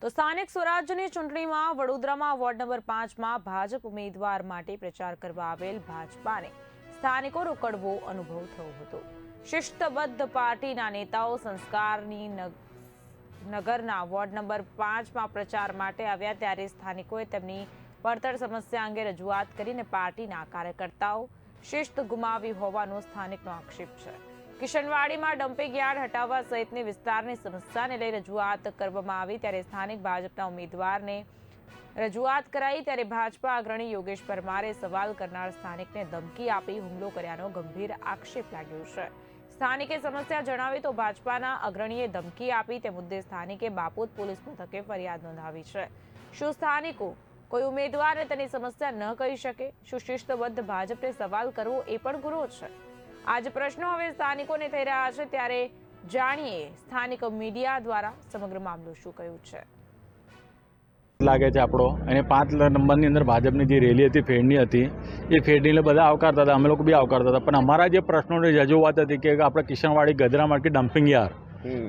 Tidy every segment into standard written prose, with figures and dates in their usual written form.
તો સ્થાનિક સ્વરાજ્યની ચૂંટણીમાં વડોદરામાં વોર્ડ નંબર 5માં ભાજપ ઉમેદવાર માટે પ્રચાર કરવા આવેલ ભાજપાને સ્થાનિકો રોકડવો અનુભવ થયો હતો। શિસ્તબદ્ધ પાર્ટીના નેતાઓ સંસ્કારની નગરના વોર્ડ નંબર 5માં પ્રચાર માટે આવ્યા ત્યારે સ્થાનિકોએ તેમની પડતર સમસ્યા અંગે રજૂઆત કરીને પાર્ટીના કાર્યકર્તાઓ શિસ્ત ગુમાવી હોવાનો સ્થાનિકનો આક્ષેપ છે। કિશનવાડીમાં ડમ્પિંગ યાર્ડ હટાવવા સહિતની વિસ્તારની સમસ્યાને લઈ રજૂઆત કરવામાં આવી ત્યારે સ્થાનિક ભાજપના ઉમેદવારને રજૂઆત કરાઈ ત્યારે ભાજપા અગ્રણી યોગેશ પરમારે સવાલ કરનાર સ્થાનિકને ધમકી આપી હુમલો કર્યાનો ગંભીર આક્ષેપ લાગ્યો છે। સ્થાનિકે સમસ્યા જણાવી તો ભાજપાના અગ્રણીએ ધમકી આપી તે મુદ્દે સ્થાનિકે બાપોદ પોલીસ મથકે ફરિયાદ નોંધાવી છે। શું સ્થાનિકો કોઈ ઉમેદવારને તેની સમસ્યા ન કહી શકે? શું શિસ્તબદ્ધ ભાજપને સવાલ કરવો એ પણ ગુનો છે? आज प्रश्नों હવે સ્થાનિકોને થઈ રહ્યા છે ત્યારે જાણીએ સ્થાનિક મીડિયા દ્વારા સમગ્ર મામલો શું કહ્યું છે। લાગે છે આપણો અને 5 નંબરની અંદર ભાજપની જે રેલી હતી ફેરણી હતી એ ફેરણીને બધા આવકારતા હતા, અમે લોકો બી આવકારતા હતા, પણ અમારા જે પ્રશ્નોની રજૂઆત હતી કે આપણે કિશનવાડી ગજરા માર્કેટ ડમ્પિંગ યાર્ડ,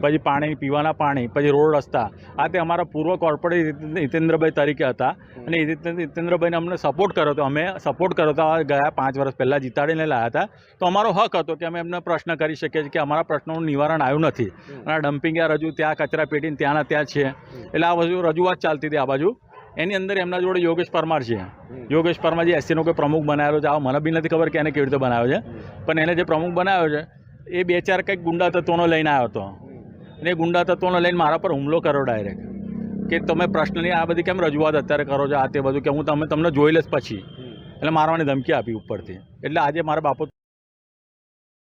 પછી પાણી પીવાના પાણી, પછી રોડ રસ્તા, આ તે અમારા પૂર્વ કોર્પોરેટ હિતેન્દ્રભાઈ તરીકે હતા અને હિતેન્દ્રભાઈને અમને સપોર્ટ કર્યો હતો, અમે સપોર્ટ કર્યો હતો ગયા 5 વર્ષ પહેલાં જીતાડીને લાવ્યા હતા, તો અમારો હક હતો કે અમે એમને પ્રશ્ન કરી શકીએ છીએ કે અમારા પ્રશ્નોનું નિવારણ આવ્યું નથી અને આ ડમ્પિંગ યાર્ડ હજુ ત્યાં કચરા પેટીને ત્યાંના ત્યાં છે, એટલે આ બધું રજૂઆત ચાલતી હતી આ બાજુ। એની અંદર એમના જોડે યોગેશ પરમાર છે, યોગેશ પરમાર જે એસસીનો કોઈ પ્રમુખ બનાવેલો છે, આ મને બી નથી ખબર કે એને કેવી રીતે બનાવ્યો છે, પણ એને જે પ્રમુખ બનાવ્યો છે એ 2-4 કંઈક ગુંડા તત્વોનો લઈને આવ્યો હતો અને એ ગુંડા તત્વોનો લઈને મારા પર હુમલો કર્યો ડાયરેક્ટ કે તમે પ્રશ્નની આ બધી કેમ રજૂઆત અત્યારે કરો છો, આ તે બધું કે હું તમને જોઈ લઈશ પછી, એટલે મારવાની ધમકી આપી ઉપરથી। એટલે આજે મારા બાપુ